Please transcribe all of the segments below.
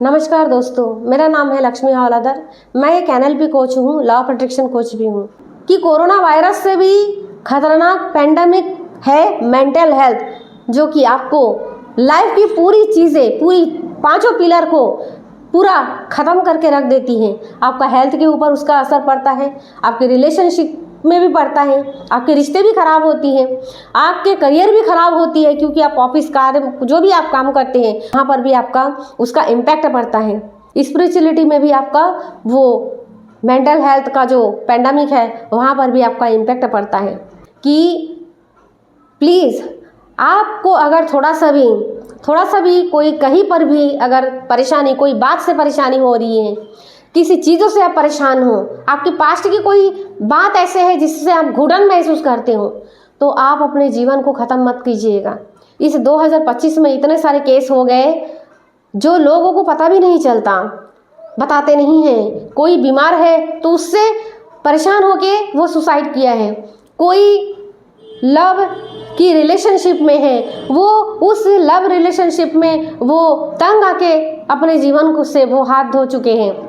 नमस्कार दोस्तों, मेरा नाम है लक्ष्मी हवालादर। मैं एक NLP कोच हूँ, लॉ ऑफ अट्रैक्शन कोच भी हूँ। कि कोरोना वायरस से भी खतरनाक पेंडेमिक है मेंटल हेल्थ, जो कि आपको लाइफ की पूरी चीज़ें, पूरी पांचों पिलर को पूरा ख़त्म करके रख देती हैं। आपका हेल्थ के ऊपर उसका असर पड़ता है, आपके रिलेशनशिप में भी पड़ता है, आपके रिश्ते भी खराब होती हैं, आपके करियर भी खराब होती है, क्योंकि आप ऑफिस कार्य जो भी आप काम करते हैं वहाँ पर भी आपका उसका इम्पैक्ट पड़ता है। स्पिरिचुअलिटी में भी आपका वो मेंटल हेल्थ का जो पेंडेमिक है वहाँ पर भी आपका इम्पैक्ट पड़ता है। कि प्लीज़ आपको अगर थोड़ा सा भी कोई कहीं पर भी अगर परेशानी, कोई बात से परेशानी हो रही है, किसी चीज़ों से आप परेशान हो, आपके पास्ट की कोई बात ऐसे है जिससे आप घुटन महसूस करते हो, तो आप अपने जीवन को ख़त्म मत कीजिएगा। इस 2025 में इतने सारे केस हो गए जो लोगों को पता भी नहीं चलता, बताते नहीं हैं। कोई बीमार है तो उससे परेशान होके वो सुसाइड किया है, कोई लव की रिलेशनशिप में है, वो उस लव रिलेशनशिप में वो तंग आके अपने जीवन को से वो हाथ धो चुके हैं।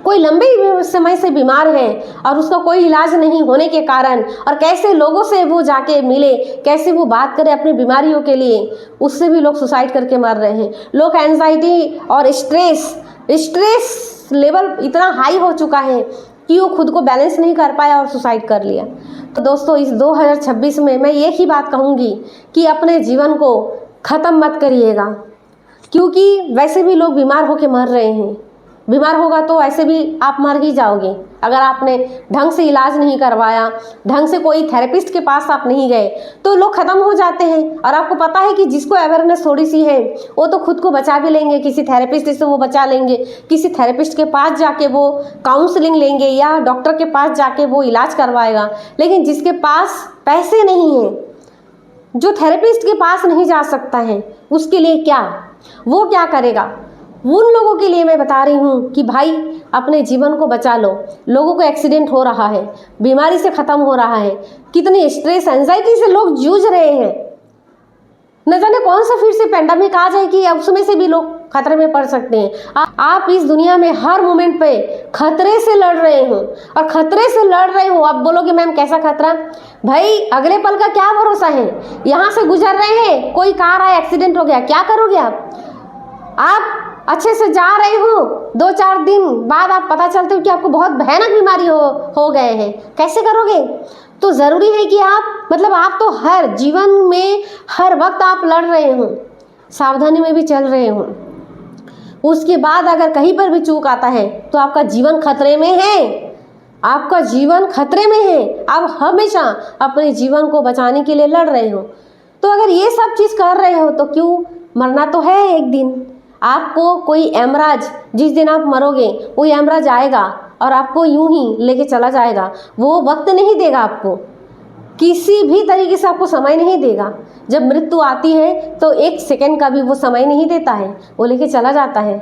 कोई लंबे समय से बीमार है और उसका कोई इलाज नहीं होने के कारण, और कैसे लोगों से वो जाके मिले, कैसे वो बात करे अपनी बीमारियों के लिए, उससे भी लोग सुसाइड करके मर रहे हैं। लोग एंजाइटी और स्ट्रेस लेवल इतना हाई हो चुका है कि वो खुद को बैलेंस नहीं कर पाया और सुसाइड कर लिया। तो दोस्तों, इस 2026 में मैं एक ही बात कहूँगी कि अपने जीवन को ख़त्म मत करिएगा, क्योंकि वैसे भी लोग बीमार होके मर रहे हैं। बीमार होगा तो ऐसे भी आप मर ही जाओगे। अगर आपने ढंग से इलाज नहीं करवाया, ढंग से कोई थेरेपिस्ट के पास आप नहीं गए, तो लोग ख़त्म हो जाते हैं। और आपको पता है कि जिसको अवेयरनेस थोड़ी सी है वो तो खुद को बचा भी लेंगे, किसी थेरेपिस्ट से वो बचा लेंगे, किसी थेरेपिस्ट के पास जाके वो काउंसलिंग लेंगे या डॉक्टर के पास जाके वो इलाज करवाएगा। लेकिन जिसके पास पैसे नहीं हैं, जो थेरेपिस्ट के पास नहीं जा सकता है, उसके लिए वो क्या करेगा? उन लोगों के लिए मैं बता रही हूँ कि भाई अपने जीवन को बचा लो। लोगों को एक्सीडेंट हो रहा है, बीमारी से ख़त्म हो रहा है, कितनी स्ट्रेस एंजाइटी से लोग जूझ रहे हैं। न जाने कौन सा फिर से पेंडेमिक आ जाए कि उसमें से भी लोग खतरे में पड़ सकते हैं। आप इस दुनिया में हर मोमेंट पे खतरे से लड़ रहे हो, और खतरे से लड़ रहे हो। आप बोलोगे मैम कैसा खतरा? भाई अगले पल का क्या भरोसा है? यहाँ से गुजर रहे हैं, कोई कार आया, एक्सीडेंट हो गया, क्या करोगे आप अच्छे से जा रहे हो, 2-4 दिन बाद आप पता चलते हो कि आपको बहुत भयानक बीमारी हो गए हैं, कैसे करोगे? तो ज़रूरी है कि आप तो हर जीवन में हर वक्त आप लड़ रहे हो, सावधानी में भी चल रहे हो। उसके बाद अगर कहीं पर भी चूक आता है तो आपका जीवन खतरे में है, आपका जीवन खतरे में है। आप हमेशा अपने जीवन को बचाने के लिए लड़ रहे हो। तो अगर ये सब चीज़ कर रहे हो तो क्यों? मरना तो है एक दिन। आपको कोई यमराज, जिस दिन आप मरोगे वो यमराज आएगा और आपको यूं ही लेके चला जाएगा। वो वक्त नहीं देगा आपको, किसी भी तरीके से आपको समय नहीं देगा। जब मृत्यु आती है तो 1 सेकंड का भी वो समय नहीं देता है, वो लेके चला जाता है।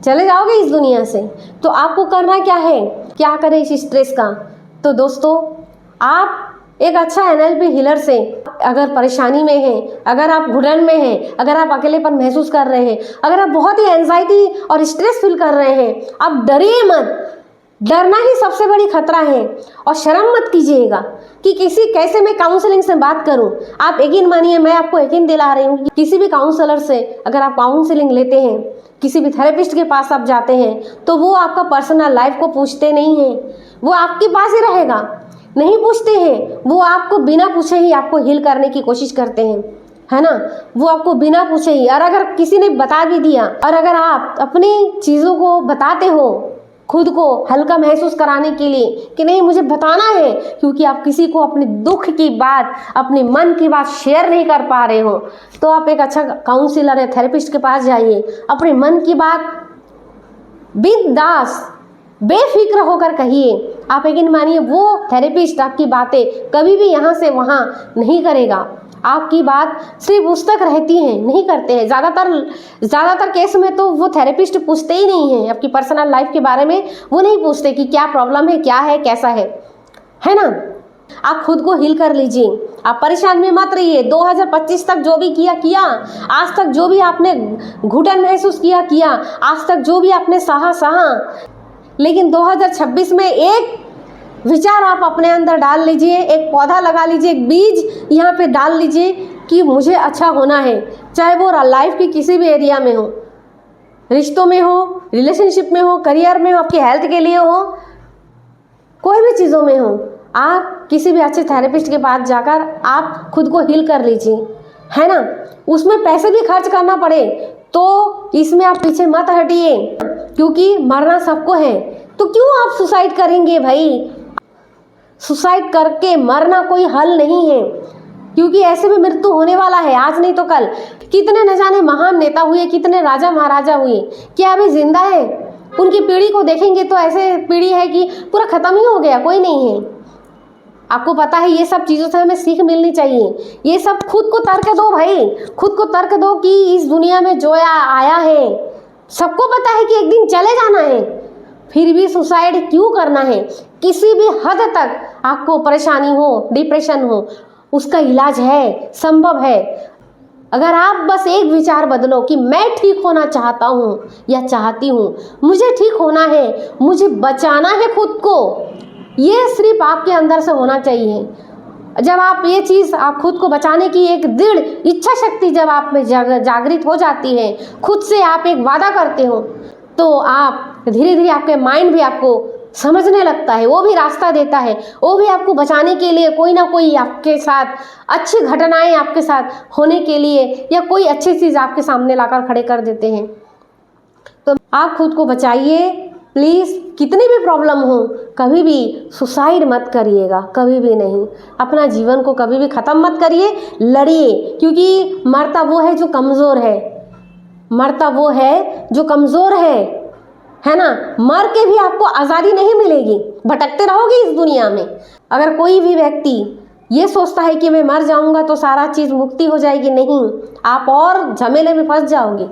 चले जाओगे इस दुनिया से, तो आपको करना क्या है? क्या करें इस स्ट्रेस का? तो दोस्तों, आप एक अच्छा NLP हीलर से अगर परेशानी में हैं, अगर आप घुटन में हैं, अगर आप अकेलेपन महसूस कर रहे हैं, अगर आप बहुत ही एंजाइटी और स्ट्रेस फील कर रहे हैं, आप डरिए मत। डरना ही सबसे बड़ी खतरा है। और शर्म मत कीजिएगा कि कैसे मैं काउंसलिंग से बात करूं। आप यकीन मानिए, मैं आपको यकीन दिला रही हूँ कि किसी भी काउंसलर से अगर आप काउंसलिंग लेते हैं, किसी भी थेरेपिस्ट के पास आप जाते हैं, तो वो आपका पर्सनल लाइफ को पूछते नहीं हैं। वो आपके पास ही रहेगा, नहीं पूछते हैं। वो आपको बिना पूछे ही आपको हील करने की कोशिश करते हैं, है ना? वो आपको बिना पूछे ही, और अगर किसी ने बता भी दिया, और अगर आप अपनी चीज़ों को बताते हो खुद को हल्का महसूस कराने के लिए कि नहीं मुझे बताना है, क्योंकि आप किसी को अपने दुख की बात, अपने मन की बात शेयर नहीं कर पा रहे हो, तो आप एक अच्छा काउंसलर या थेरेपिस्ट के पास जाइए। अपने मन की बात बिंदास बेफिक्र होकर कहिए। आप यकीन मानिए, वो थेरेपिस्ट आपकी बातें कभी भी यहाँ से वहाँ नहीं करेगा। आपकी बात सिर्फ उस तक रहती है, नहीं करते हैं। ज़्यादातर केस में तो वो थेरेपिस्ट पूछते ही नहीं हैं आपकी पर्सनल लाइफ के बारे में। वो नहीं पूछते कि क्या प्रॉब्लम है, क्या है, कैसा है ना? आप खुद को हील कर लीजिए। आप परेशान में मत रहिए। 2025 तक जो भी किया किया, आज तक जो भी आपने घुटन महसूस किया किया, आज तक जो भी आपने सहा सहा, लेकिन 2026 में एक विचार आप अपने अंदर डाल लीजिए, एक पौधा लगा लीजिए, एक बीज यहाँ पे डाल लीजिए कि मुझे अच्छा होना है। चाहे वो लाइफ की किसी भी एरिया में हो, रिश्तों में हो, रिलेशनशिप में हो, करियर में हो, आपकी हेल्थ के लिए हो, कोई भी चीज़ों में हो, आप किसी भी अच्छे थेरेपिस्ट के पास जाकर आप खुद को हील कर लीजिए, है ना। उसमें पैसे भी खर्च करना पड़े तो इसमें आप पीछे मत हटिए, क्योंकि मरना सबको है। तो क्यों आप सुसाइड करेंगे भाई? सुसाइड करके मरना कोई हल नहीं है, क्योंकि ऐसे में मृत्यु होने वाला है, आज नहीं तो कल। कितने न जाने महान नेता हुए, कितने राजा महाराजा हुए, क्या अभी जिंदा है? उनकी पीढ़ी को देखेंगे तो ऐसे पीढ़ी है कि पूरा खत्म ही हो गया, कोई नहीं है। आपको पता है ये सब चीज़ों से हमें सीख मिलनी चाहिए। ये सब खुद को तर्क दो भाई, खुद को तर्क दो कि इस दुनिया में जो आया है, सबको पता है कि एक दिन चले जाना है, फिर भी सुसाइड क्यों करना है? किसी भी हद तक आपको परेशानी हो, डिप्रेशन हो, उसका इलाज है, संभव है। अगर आप बस एक विचार बदलो कि मैं ठीक होना चाहता हूँ या चाहती हूँ, मुझे ठीक होना है, मुझे बचाना है खुद को, ये सिर्फ आपके अंदर से होना चाहिए। जब आप ये चीज़, आप खुद को बचाने की एक दृढ़ इच्छा शक्ति जब आप में जागृत हो जाती है, खुद से आप एक वादा करते हो, तो आप धीरे धीरे आपके माइंड भी आपको समझने लगता है, वो भी रास्ता देता है, वो भी आपको बचाने के लिए कोई ना कोई आपके साथ अच्छी घटनाएं आपके साथ होने के लिए या कोई अच्छी चीज़ आपके सामने लाकर खड़े कर देते हैं। तो आप खुद को बचाइए प्लीज़। कितनी भी प्रॉब्लम हो, कभी भी सुसाइड मत करिएगा, कभी भी नहीं। अपना जीवन को कभी भी ख़त्म मत करिए, लड़िए, क्योंकि मरता वो है जो कमज़ोर है, मरता वो है जो कमज़ोर है ना। मर के भी आपको आज़ादी नहीं मिलेगी, भटकते रहोगे इस दुनिया में। अगर कोई भी व्यक्ति ये सोचता है कि मैं मर जाऊंगा तो सारा चीज़ मुक्ति हो जाएगी, नहीं, आप और झमेले में फंस जाओगे।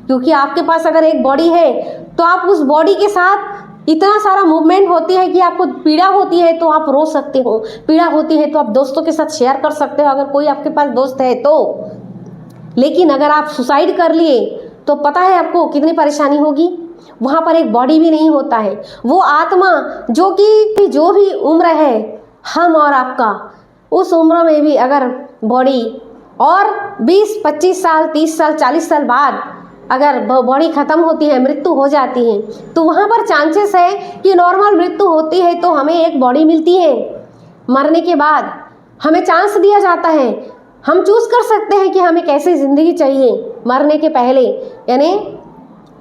क्योंकि आपके पास अगर एक बॉडी है तो आप उस बॉडी के साथ इतना सारा मूवमेंट होती है कि आपको पीड़ा होती है तो आप रो सकते हो, पीड़ा होती है तो आप दोस्तों के साथ शेयर कर सकते हो, अगर कोई आपके पास दोस्त है तो। लेकिन अगर आप सुसाइड कर लिए तो पता है आपको कितनी परेशानी होगी। वहाँ पर एक बॉडी भी नहीं होता है, वो आत्मा जो भी उम्र है हम और आपका, उस उम्र में भी अगर बॉडी और 20, 25 साल, 30 साल, 40 साल बाद अगर बॉडी ख़त्म होती है, मृत्यु हो जाती है, तो वहाँ पर चांसेस है कि नॉर्मल मृत्यु होती है तो हमें एक बॉडी मिलती है। मरने के बाद हमें चांस दिया जाता है, हम चूज़ कर सकते हैं कि हमें कैसी ज़िंदगी चाहिए मरने के पहले। यानी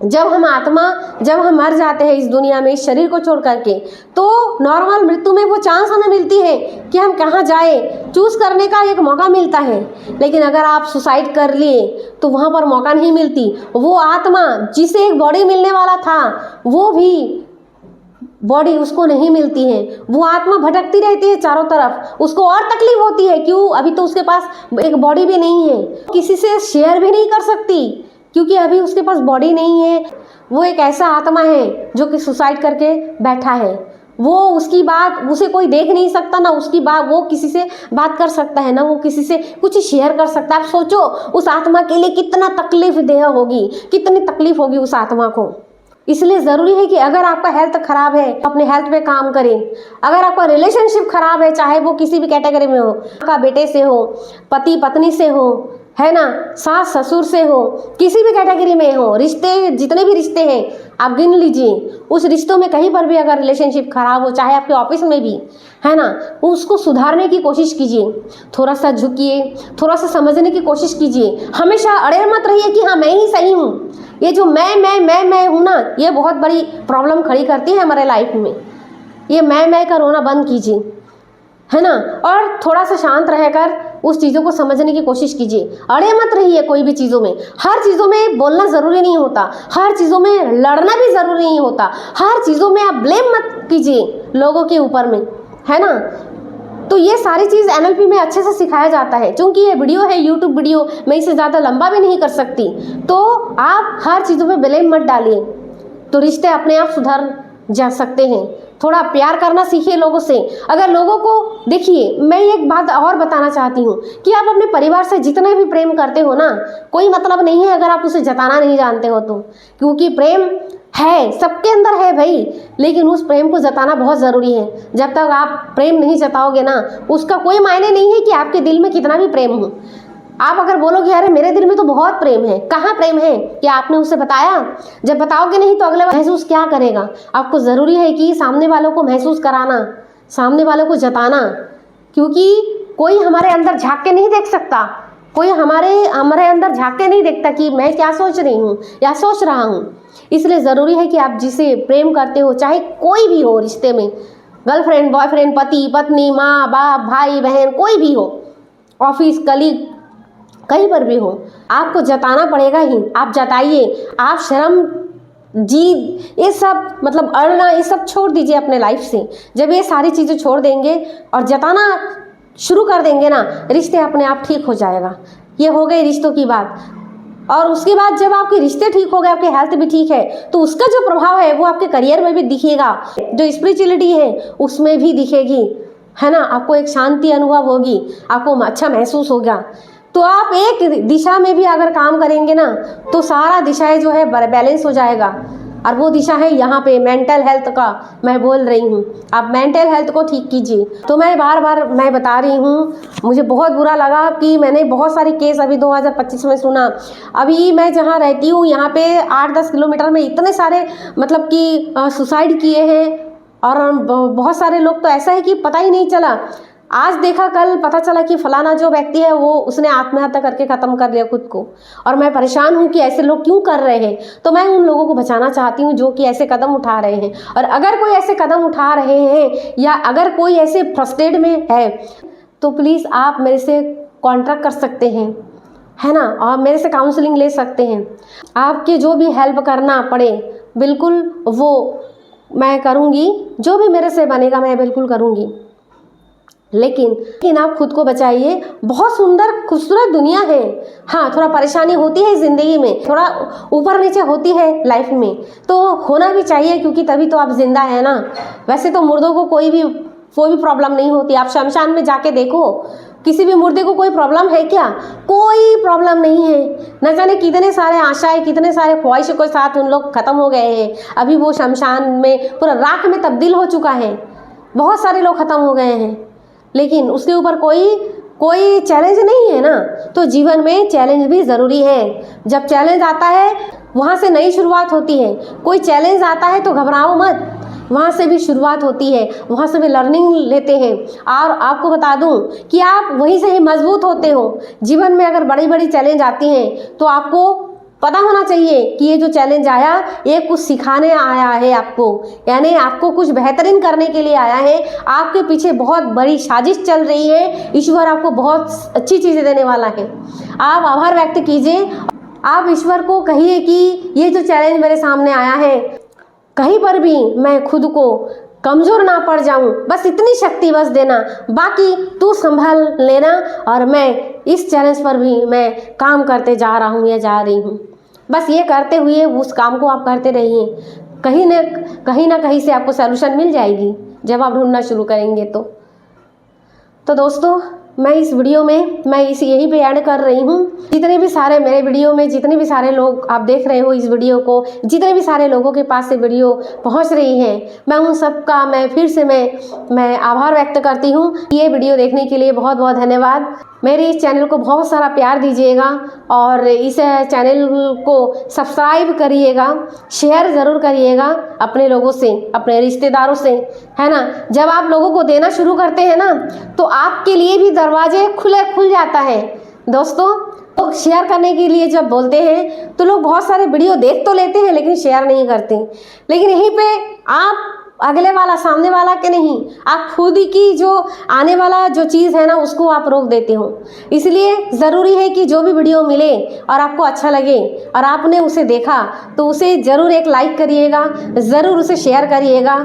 जब हम मर जाते हैं इस दुनिया में, इस शरीर को छोड़ करके, तो नॉर्मल मृत्यु में वो चांस हमें मिलती है कि हम कहाँ जाए, चूज़ करने का एक मौका मिलता है। लेकिन अगर आप सुसाइड कर लिए तो वहाँ पर मौका नहीं मिलती। वो आत्मा जिसे एक बॉडी मिलने वाला था, वो भी बॉडी उसको नहीं मिलती है, वो आत्मा भटकती रहती है चारों तरफ, उसको और तकलीफ होती है। क्यों? अभी तो उसके पास एक बॉडी भी नहीं है, किसी से शेयर भी नहीं कर सकती, क्योंकि अभी उसके पास बॉडी नहीं है। वो एक ऐसा आत्मा है जो कि सुसाइड करके बैठा है। वो उसकी बात उसे कोई देख नहीं सकता, ना उसकी बात वो किसी से बात कर सकता है, ना वो किसी से कुछ शेयर कर सकता है। आप सोचो उस आत्मा के लिए कितना तकलीफ देह होगी, कितनी तकलीफ होगी उस आत्मा को। इसलिए ज़रूरी है कि अगर आपका हेल्थ ख़राब है, अपने हेल्थ पे काम करें। अगर आपका रिलेशनशिप ख़राब है, चाहे वो किसी भी कैटेगरी में हो, आपका बेटे से हो, पति पत्नी से हो, है ना, सास ससुर से हो, किसी भी कैटेगरी में हो, रिश्ते जितने भी रिश्ते हैं आप गिन लीजिए। उस रिश्तों में कहीं पर भी अगर रिलेशनशिप ख़राब हो, चाहे आपके ऑफिस में भी, है ना, उसको सुधारने की कोशिश कीजिए। थोड़ा सा झुकिए, थोड़ा सा समझने की कोशिश कीजिए। हमेशा अड़े मत रहिए कि हाँ मैं ही सही हूँ। ये जो मैं हूँ ना, ये बहुत बड़ी प्रॉब्लम खड़ी करती है हमारे लाइफ में। ये मैं का रोना बंद कीजिए, है ना, और थोड़ा सा शांत रहकर उस चीज़ों को समझने की कोशिश कीजिए। अड़े मत रहिए कोई भी चीज़ों में। हर चीज़ों में बोलना ज़रूरी नहीं होता, हर चीज़ों में लड़ना भी ज़रूरी नहीं होता, हर चीज़ों में आप ब्लेम मत कीजिए लोगों के ऊपर में, है ना। तो ये सारी चीज़ NLP में अच्छे से सिखाया जाता है। क्योंकि ये वीडियो है, यूट्यूब वीडियो, मैं इसे ज़्यादा लंबा भी नहीं कर सकती, तो आप हर चीज़ों में ब्लेम मत डालिए, तो रिश्ते अपने आप सुधर जा सकते हैं। थोड़ा प्यार करना सीखिए लोगों से। अगर लोगों को देखिए, मैं एक बात और बताना चाहती हूँ कि आप अपने परिवार से जितना भी प्रेम करते हो ना, कोई मतलब नहीं है अगर आप उसे जताना नहीं जानते हो तो, क्योंकि प्रेम है, सबके अंदर है भाई, लेकिन उस प्रेम को जताना बहुत ज़रूरी है। जब तक आप प्रेम नहीं जताओगे ना, उसका कोई मायने नहीं है कि आपके दिल में कितना भी प्रेम हो। आप अगर बोलोगे अरे मेरे दिल में तो बहुत प्रेम है, कहाँ प्रेम है, क्या आपने उसे बताया? जब बताओगे नहीं तो अगले महसूस क्या करेगा? आपको ज़रूरी है कि सामने वालों को महसूस कराना, सामने वालों को जताना, क्योंकि कोई हमारे अंदर झांक के नहीं देख सकता, कोई हमारे अंदर झांक के नहीं देखता कि मैं क्या सोच रही हूँ या सोच रहा हूँ। इसलिए ज़रूरी है कि आप जिसे प्रेम करते हो, चाहे कोई भी हो रिश्ते में, गर्लफ्रेंड, बॉयफ्रेंड, पति पत्नी, माँ बाप, भाई बहन, कोई भी हो, ऑफिस कलीग, कहीं पर भी हो, आपको जताना पड़ेगा ही। आप जताइए। आप शर्म, जीद, ये सब मतलब अड़ना, ये सब छोड़ दीजिए अपने लाइफ से। जब ये सारी चीज़ें छोड़ देंगे और जताना शुरू कर देंगे ना, रिश्ते अपने आप ठीक हो जाएगा। ये हो गई रिश्तों की बात। और उसके बाद जब आपके रिश्ते ठीक हो गए, आपकी हेल्थ भी ठीक है, तो उसका जो प्रभाव है वो आपके करियर में भी दिखेगा, जो स्पिरिचुअलिटी है उसमें भी दिखेगी, है ना। आपको एक शांति अनुभव होगी, आपको अच्छा महसूस होगा। तो आप एक दिशा में भी अगर काम करेंगे ना, तो सारा दिशाएं जो है बैलेंस हो जाएगा। और वो दिशा है यहाँ पे मेंटल हेल्थ का मैं बोल रही हूँ। आप मेंटल हेल्थ को ठीक कीजिए। तो मैं बार बार मैं बता रही हूँ, मुझे बहुत बुरा लगा कि मैंने बहुत सारे केस अभी 2025 में सुना। अभी मैं जहाँ रहती हूँ यहाँ पे 8-10 किलोमीटर में इतने सारे मतलब कि सुसाइड किए हैं, और बहुत सारे लोग तो ऐसा है कि पता ही नहीं चला, आज देखा कल पता चला कि फलाना जो व्यक्ति है वो उसने आत्महत्या करके ख़त्म कर लिया खुद को। और मैं परेशान हूँ कि ऐसे लोग क्यों कर रहे हैं। तो मैं उन लोगों को बचाना चाहती हूँ जो कि ऐसे कदम उठा रहे हैं। और अगर कोई ऐसे कदम उठा रहे हैं या अगर कोई ऐसे फ्रस्ट्रेट में है, तो प्लीज़ आप मेरे से कॉन्टैक्ट कर सकते हैं, है ना, और मेरे से काउंसलिंग ले सकते हैं। आपके जो भी हेल्प करना पड़े बिल्कुल वो मैं करूँगी, जो भी मेरे से बनेगा मैं बिल्कुल करूँगी। लेकिन आप खुद को बचाइए। बहुत सुंदर खूबसूरत दुनिया है। हाँ, थोड़ा परेशानी होती है ज़िंदगी में, थोड़ा ऊपर नीचे होती है लाइफ में, तो होना भी चाहिए, क्योंकि तभी तो आप जिंदा है ना। वैसे तो मुर्दों को कोई भी प्रॉब्लम नहीं होती। आप शमशान में जाके देखो, किसी भी मुर्दे को कोई प्रॉब्लम है क्या? कोई प्रॉब्लम नहीं है। न जाने कितने सारे आशाएं, कितने सारे ख्वाहिशों के साथ उन लोग ख़त्म हो गए हैं। अभी वो शमशान में पूरा राख में तब्दील हो चुका है। बहुत सारे लोग ख़त्म हो गए हैं, लेकिन उसके ऊपर कोई चैलेंज नहीं है ना। तो जीवन में चैलेंज भी ज़रूरी है। जब चैलेंज आता है वहाँ से नई शुरुआत होती है। कोई चैलेंज आता है तो घबराओ मत, वहाँ से भी शुरुआत होती है, वहाँ से भी लर्निंग लेते हैं। और आपको बता दूं कि आप वहीं से ही मजबूत होते हो। जीवन में अगर बड़ी बड़ी चैलेंज आती हैं तो आपको पता होना चाहिए कि ये जो चैलेंज आया ये कुछ सिखाने आया है आपको, यानी आपको कुछ बेहतरीन करने के लिए आया है। आपके पीछे बहुत बड़ी साजिश चल रही है। ईश्वर आपको बहुत अच्छी चीज़ें देने वाला है। आप आभार व्यक्त कीजिए। आप ईश्वर को कहिए कि ये जो चैलेंज मेरे सामने आया है, कहीं पर भी मैं खुद को कमज़ोर ना पड़ जाऊं, बस इतनी शक्ति बस देना, बाकी तू संभाल लेना। और मैं इस चैलेंज पर भी मैं काम करते जा रहा हूं या जा रही हूं। बस ये करते हुए उस काम को आप करते रहिए। कहीं ना कहीं से आपको सॉल्यूशन मिल जाएगी जब आप ढूंढना शुरू करेंगे तो दोस्तों, मैं इस वीडियो में मैं यहीं पे ऐड कर रही हूँ। जितने भी सारे मेरे वीडियो में जितने भी सारे लोग आप देख रहे हो इस वीडियो को, जितने भी सारे लोगों के पास से वीडियो पहुँच रही है, मैं उन सब का मैं फिर से मैं आभार व्यक्त करती हूँ। ये वीडियो देखने के लिए बहुत बहुत धन्यवाद। मेरे इस चैनल को बहुत सारा प्यार दीजिएगा और इस चैनल को सब्सक्राइब करिएगा, शेयर ज़रूर करिएगा अपने लोगों से, अपने रिश्तेदारों से, है ना। जब आप लोगों को देना शुरू करते हैं ना, तो आपके लिए भी दरवाजे खुल जाता है। दोस्तों, लोग शेयर करने के लिए जब बोलते हैं तो लोग बहुत सारे वीडियो देख तो लेते हैं लेकिन शेयर नहीं करते। लेकिन यहीं पे आप अगले वाला, सामने वाला के नहीं, आप खुद की जो आने वाला जो चीज़ है ना उसको आप रोक देते हो। इसलिए ज़रूरी है कि जो भी वीडियो मिले और आपको अच्छा लगे और आपने उसे देखा तो उसे ज़रूर एक लाइक करिएगा, ज़रूर उसे शेयर करिएगा,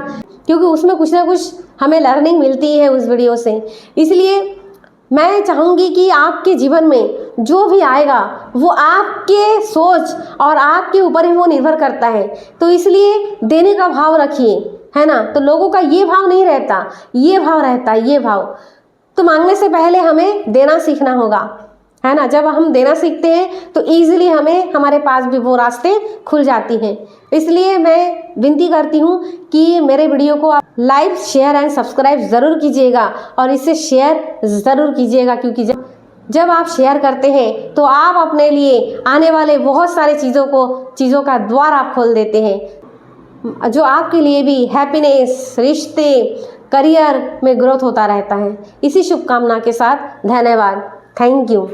क्योंकि उसमें कुछ ना कुछ हमें लर्निंग मिलती है उस वीडियो से। इसलिए मैं चाहूँगी कि आपके जीवन में जो भी आएगा वो आपके सोच और आपके ऊपर ही वो निर्भर करता है। तो इसलिए देने का भाव रखिए, है ना। तो लोगों का ये भाव नहीं रहता, ये भाव रहता है, ये भाव। तो मांगने से पहले हमें देना सीखना होगा, है ना। जब हम देना सीखते हैं तो ईजिली हमें हमारे पास भी वो रास्ते खुल जाती हैं। इसलिए मैं विनती करती हूँ कि मेरे वीडियो को आप लाइक, शेयर एंड सब्सक्राइब ज़रूर कीजिएगा और इसे शेयर ज़रूर कीजिएगा, क्योंकि जब आप शेयर करते हैं तो आप अपने लिए आने वाले बहुत सारे चीज़ों का द्वार आप खोल देते हैं, जो आपके लिए भी हैप्पीनेस, रिश्ते, करियर में ग्रोथ होता रहता है। इसी शुभकामना के साथ धन्यवाद। Thank you.